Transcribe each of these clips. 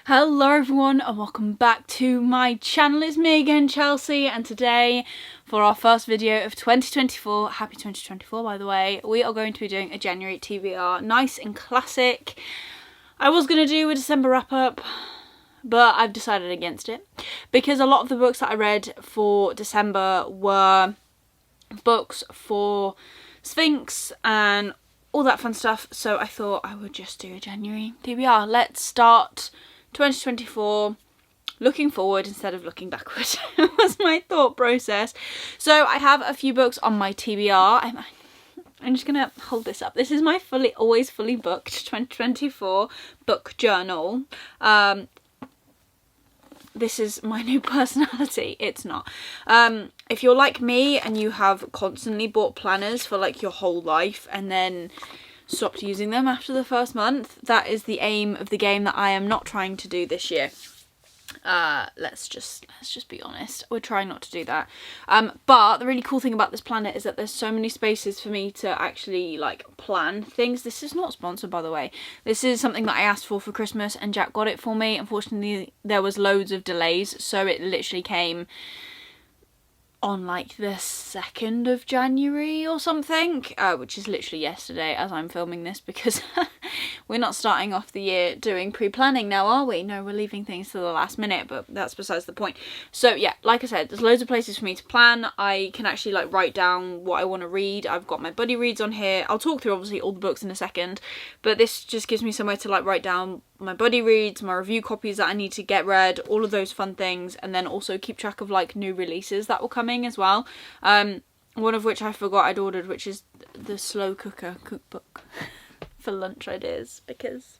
Hello everyone and welcome back to my channel. It's me again, Chelsea, and today for our first video of 2024, happy 2024 by the way, we are going to be doing a January TBR, nice and classic. I was going to do a December wrap up, but I've decided against it because a lot of the books that I read for December were books for Sphinx and all that fun stuff, so I thought I would just do a January TBR. Let's start 2024 looking forward instead of looking backward was my thought process. So I have a few books on my TBR. I'm just gonna hold this up. This is my always fully booked 2024 book journal. This is my new personality. It's not. If you're like me and you have constantly bought planners for like your whole life and then stopped using them after the first month, that is the aim of the game that I am not trying to do this year. Let's just be honest, we're trying not to do that. But the really cool thing about this planner is that there's so many spaces for me to actually like plan things. This is not sponsored, by the way. This is something that I asked for Christmas and Jack got it for me. Unfortunately there was loads of delays, so it literally came on like the 2nd of January or something, which is literally yesterday as I'm filming this, because we're not starting off the year doing pre-planning now, are we? No, we're leaving things to the last minute, but that's besides the point. So yeah, like I said, there's loads of places for me to plan. I can actually like write down what I want to read. I've got my buddy reads on here. I'll talk through obviously all the books in a second, but this just gives me somewhere to like write down my buddy reads, my review copies that I need to get read, all of those fun things, and then also keep track of like new releases that will coming as well. One of which I forgot I'd ordered, which is the slow cooker cookbook for lunch ideas, because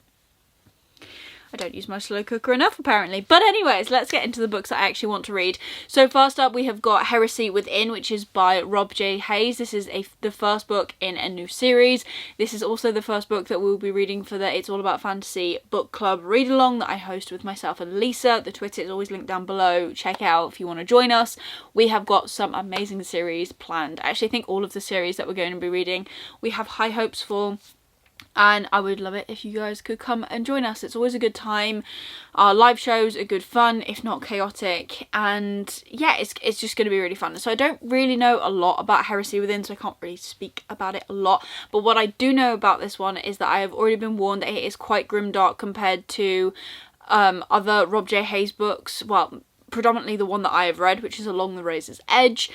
I don't use my slow cooker enough apparently. But anyways, let's get into the books that I actually want to read. So first up we have got Heresy Within, which is by Rob J. Hayes. This is the first book in a new series. This is also the first book that we'll be reading for the It's All About Fantasy book club read along that I host with myself and Lisa. The Twitter is always linked down below. Check it out if you want to join us. We have got some amazing series planned. Actually, I think all of the series that we're going to be reading we have high hopes for, and I would love it if you guys could come and join us. It's always a good time. Our live shows are good fun, if not chaotic, and yeah, it's just going to be really fun. So I don't really know a lot about Heresy Within, so I can't really speak about it a lot, but what I do know about this one is that I have already been warned that it is quite grimdark compared to other Rob J. Hayes books, well, predominantly the one that I have read, which is Along the Razor's Edge.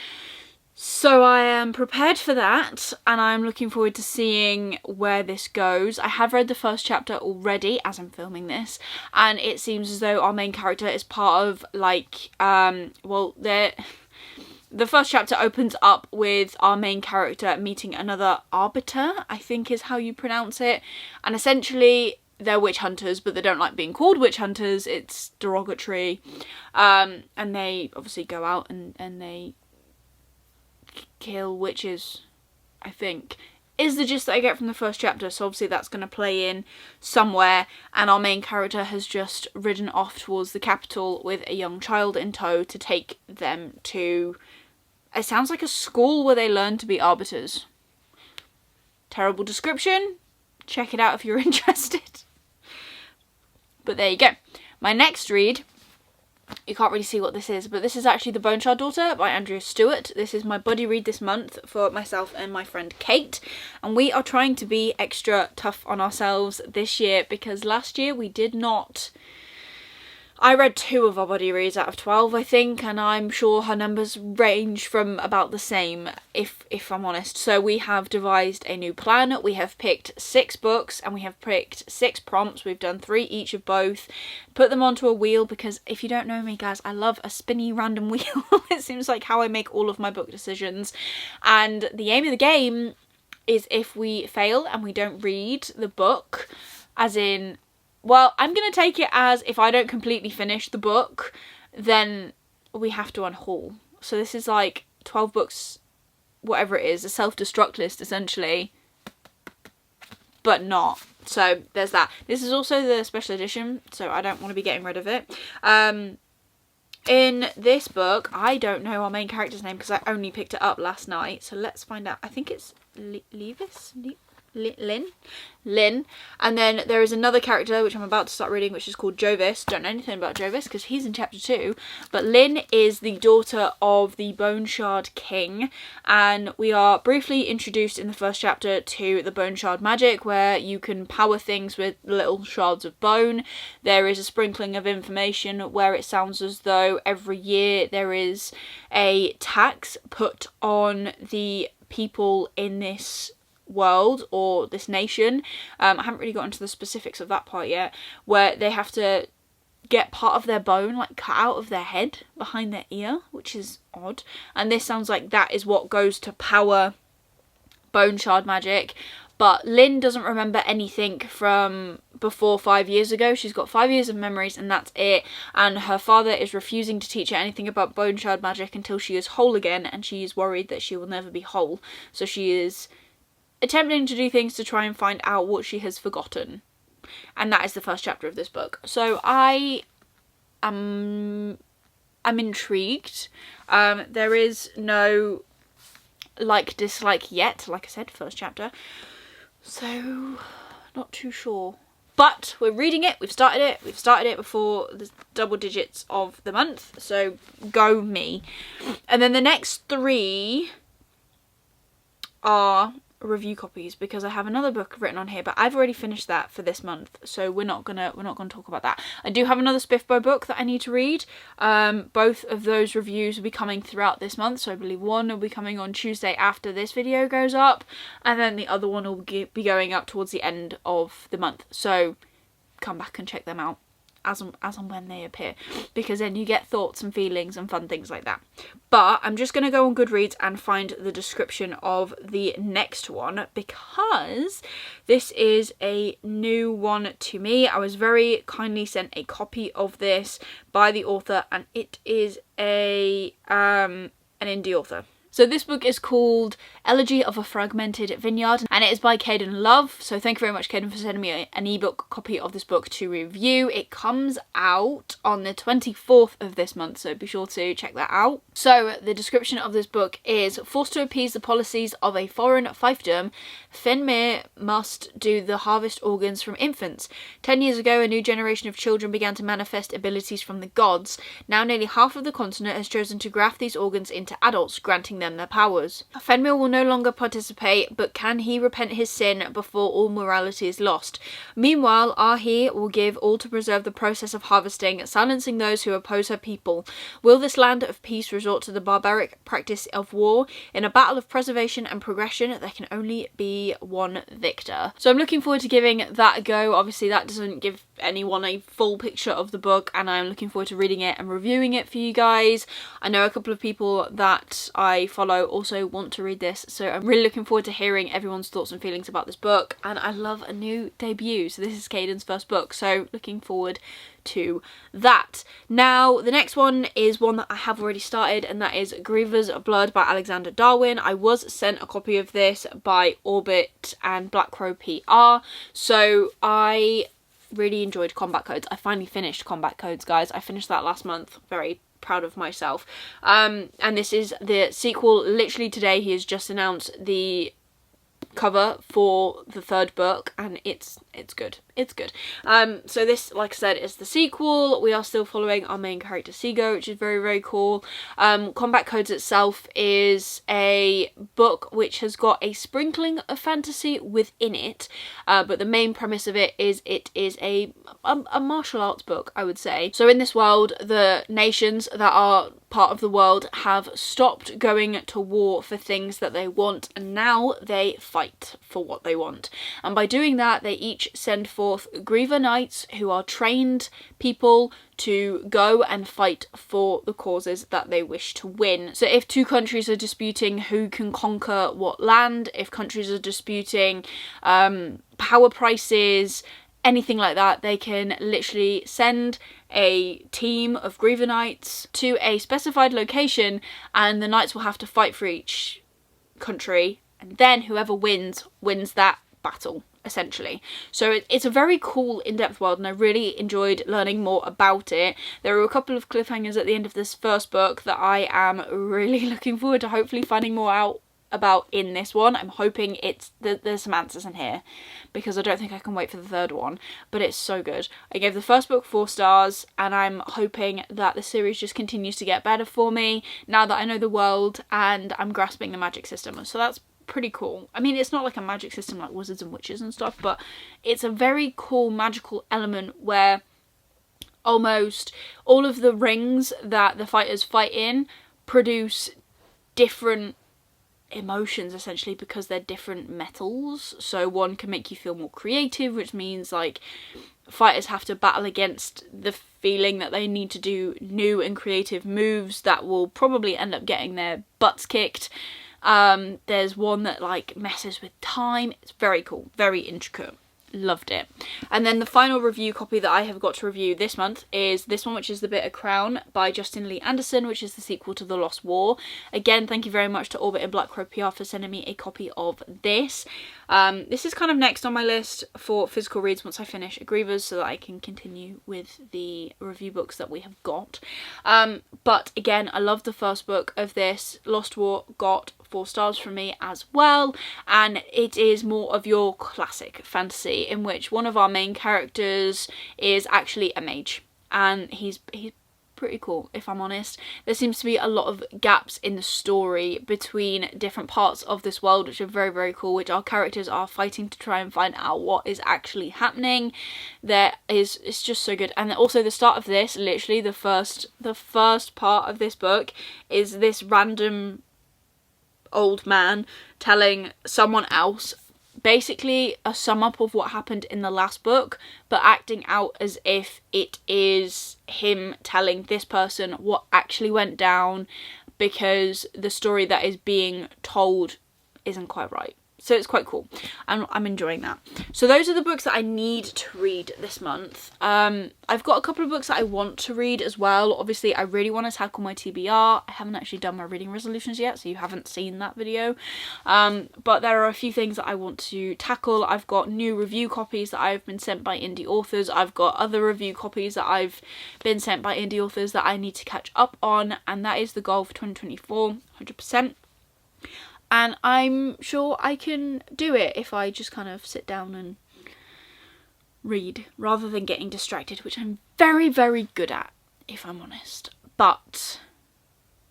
So I am prepared for that, and I'm looking forward to seeing where this goes. I have read the first chapter already as I'm filming this, and it seems as though our main character is part of like, well, the first chapter opens up with our main character meeting another arbiter, I think is how you pronounce it, and essentially they're witch hunters, but they don't like being called witch hunters. It's derogatory, and they obviously go out and they kill witches, I think, is the gist that I get from the first chapter. So obviously that's going to play in somewhere, and our main character has just ridden off towards the capital with a young child in tow to take them to, it sounds like a school where they learn to be arbiters. Terrible description. Check it out if you're interested. But there you go. My next read, you can't really see what this is, but this is actually The Bone Shard Daughter by Andrea Stewart. This is my buddy read this month for myself and my friend Kate, and we are trying to be extra tough on ourselves this year because last year we did not. I read 2 of our buddy reads out of 12, I think, and I'm sure her numbers range from about the same, if I'm honest. So we have devised a new plan. We have picked 6 books, and we have picked 6 prompts. We've done 3 each of both. Put them onto a wheel, because if you don't know me, guys, I love a spinny random wheel. It seems like how I make all of my book decisions. And the aim of the game is if we fail and we don't read the book, as in, well, I'm going to take it as if I don't completely finish the book, then we have to unhaul. So this is like 12 books, whatever it is, a self-destruct list essentially, but not. So there's that. This is also the special edition, so I don't want to be getting rid of it. In this book, I don't know our main character's name because I only picked it up last night, so let's find out. I think it's Lynn. And then there is another character which I'm about to start reading, which is called Jovis. Don't know anything about Jovis because he's in chapter 2, but Lynn is the daughter of the Bone Shard King, and we are briefly introduced in the first chapter to the Bone Shard magic, where you can power things with little shards of bone. There is a sprinkling of information where it sounds as though every year there is a tax put on the people in this world or this nation. I haven't really got into the specifics of that part yet, where they have to get part of their bone like cut out of their head behind their ear, which is odd, and this sounds like that is what goes to power Bone Shard magic. But Lynn doesn't remember anything from before 5 years ago. She's got 5 years of memories and that's it. And her father is refusing to teach her anything about Bone Shard magic until she is whole again, and she is worried that she will never be whole. So she is attempting to do things to try and find out what she has forgotten. And that is the first chapter of this book. So I'm intrigued. There is no dislike yet, like I said, first chapter. So not too sure. But we're reading it, we've started it before the double digits of the month. So go me. And then the next 3 are review copies, because I have another book written on here, but I've already finished that for this month, so we're not gonna talk about that. I do have another Spiffbo book that I need to read. Both of those reviews will be coming throughout this month, so I believe one will be coming on Tuesday after this video goes up, and then the other one will be going up towards the end of the month, so come back and check them out as and when they appear, because then you get thoughts and feelings and fun things like that. But I'm just going to go on Goodreads and find the description of the next one, because this is a new one to me. I was very kindly sent a copy of this by the author, and it is an indie author. So this book is called Elegy of a Fragmented Vineyard, and it is by Caden Love. So thank you very much, Caden, for sending me an ebook copy of this book to review. It comes out on the 24th of this month, so be sure to check that out. So the description of this book is: forced to appease the policies of a foreign fiefdom, Fenrir must do the harvest organs from infants. 10 years ago, a new generation of children began to manifest abilities from the gods. Now nearly half of the continent has chosen to graft these organs into adults, granting them their powers. Fenrir will no longer participate, but can he repent his sin before all morality is lost? Meanwhile, Ahi will give all to preserve the process of harvesting, silencing those who oppose her people. Will this land of peace resort to the barbaric practice of war? In a battle of preservation and progression, there can only be one victor. So I'm looking forward to giving that a go. Obviously that doesn't give anyone a full picture of the book, and I'm looking forward to reading it and reviewing it for you guys. I know a couple of people that I follow also want to read this, so I'm really looking forward to hearing everyone's thoughts and feelings about this book, and I love a new debut. So this is Caden's first book, so looking forward to that. Now the next one is one that I have already started, and that is Grievouss Blood by Alexander Darwin. I was sent a copy of this by Orbit and Black Crow PR, so I really enjoyed Combat Codes. I finally finished Combat Codes, guys. I finished that last month. Very proud of myself. And this is the sequel. Literally today he has just announced the cover for the 3rd book, and it's good. It's good. So this, like I said, is the sequel. We are still following our main character Seago, which is very, very cool. Combat Codes itself is a book which has got a sprinkling of fantasy within it, but the main premise of it is a martial arts book, I would say. So in this world, the nations that are part of the world have stopped going to war for things that they want, and now they fight for what they want. And by doing that, they each send forth Griever Knights, who are trained people to go and fight for the causes that they wish to win. So if 2 countries are disputing who can conquer what land, if countries are disputing power prices, anything like that, they can literally send a team of Griever Knights to a specified location, and the knights will have to fight for each country, and then whoever wins that battle, essentially. So it's a very cool in-depth world, and I really enjoyed learning more about it. There are a couple of cliffhangers at the end of this first book that I am really looking forward to hopefully finding more out about in this one. I'm hoping there's some answers in here, because I don't think I can wait for the third one, but it's so good. I gave the first book 4 stars, and I'm hoping that the series just continues to get better for me now that I know the world and I'm grasping the magic system. So that's pretty cool. I mean, it's not like a magic system like wizards and witches and stuff, but it's a very cool magical element where almost all of the rings that the fighters fight in produce different emotions, essentially, because they're different metals. So one can make you feel more creative, which means like fighters have to battle against the feeling that they need to do new and creative moves that will probably end up getting their butts kicked. There's one that like messes with time. It's very cool, very intricate. Loved it. And then the final review copy that I have got to review this month is this one, which is The Bitter Crown by Justin Lee Anderson, which is the sequel to The Lost War. Again, thank you very much to Orbit and Black Crow PR for sending me a copy of this. This is kind of next on my list for physical reads once I finish Grievouss, so that I can continue with the review books that we have got. But again, I love the first book of this. Lost War got 4 stars from me as well, and it is more of your classic fantasy in which one of our main characters is actually a mage, and he's pretty cool, if I'm honest. There seems to be a lot of gaps in the story between different parts of this world, which are very, very cool, which our characters are fighting to try and find out what is actually happening. It's just so good. And also the start of this, literally the first part of this book is this random old man telling someone else basically a sum up of what happened in the last book, but acting out as if it is him telling this person what actually went down, because the story that is being told isn't quite right. So it's quite cool. I'm enjoying that. So those are the books that I need to read this month. I've got a couple of books that I want to read as well. Obviously, I really want to tackle my TBR. I haven't actually done my reading resolutions yet, so you haven't seen that video. But there are a few things that I want to tackle. I've got new review copies that I've been sent by indie authors. I've got other review copies that I've been sent by indie authors that I need to catch up on, and that is the goal for 2024, 100%. And I'm sure I can do it if I just kind of sit down and read rather than getting distracted, which I'm very, very good at, if I'm honest. But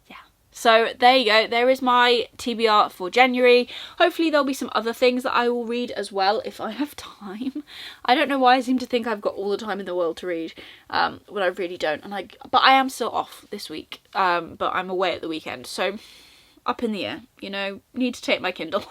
yeah, so there you go. There is my TBR for January. Hopefully there'll be some other things that I will read as well if I have time. I don't know why I seem to think I've got all the time in the world to read when I really don't. But I am still off this week, but I'm away at the weekend, so up in the air, you know, need to take my Kindle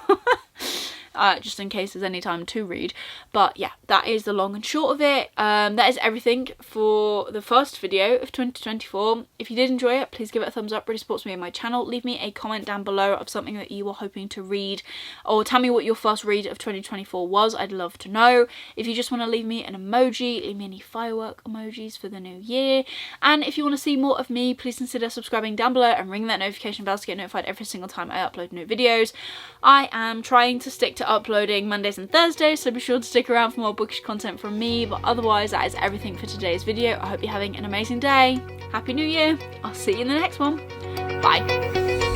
just in case there's any time to read. But yeah, that is the long and short of it. That is everything for the first video of 2024. If you did enjoy it, please give it a thumbs up. Really supports me and my channel. Leave me a comment down below of something that you were hoping to read, or tell me what your first read of 2024 was. I'd love to know. If you just want to leave me an emoji, leave me any firework emojis for the new year. And if you want to see more of me, please consider subscribing down below and ring that notification bell to get notified every single time I upload new videos. I am trying to stick to uploading Mondays and Thursdays, so be sure to stick around for more bookish content from me. But otherwise, that is everything for today's video. I hope you're having an amazing day. Happy New Year. I'll see you in the next one. Bye.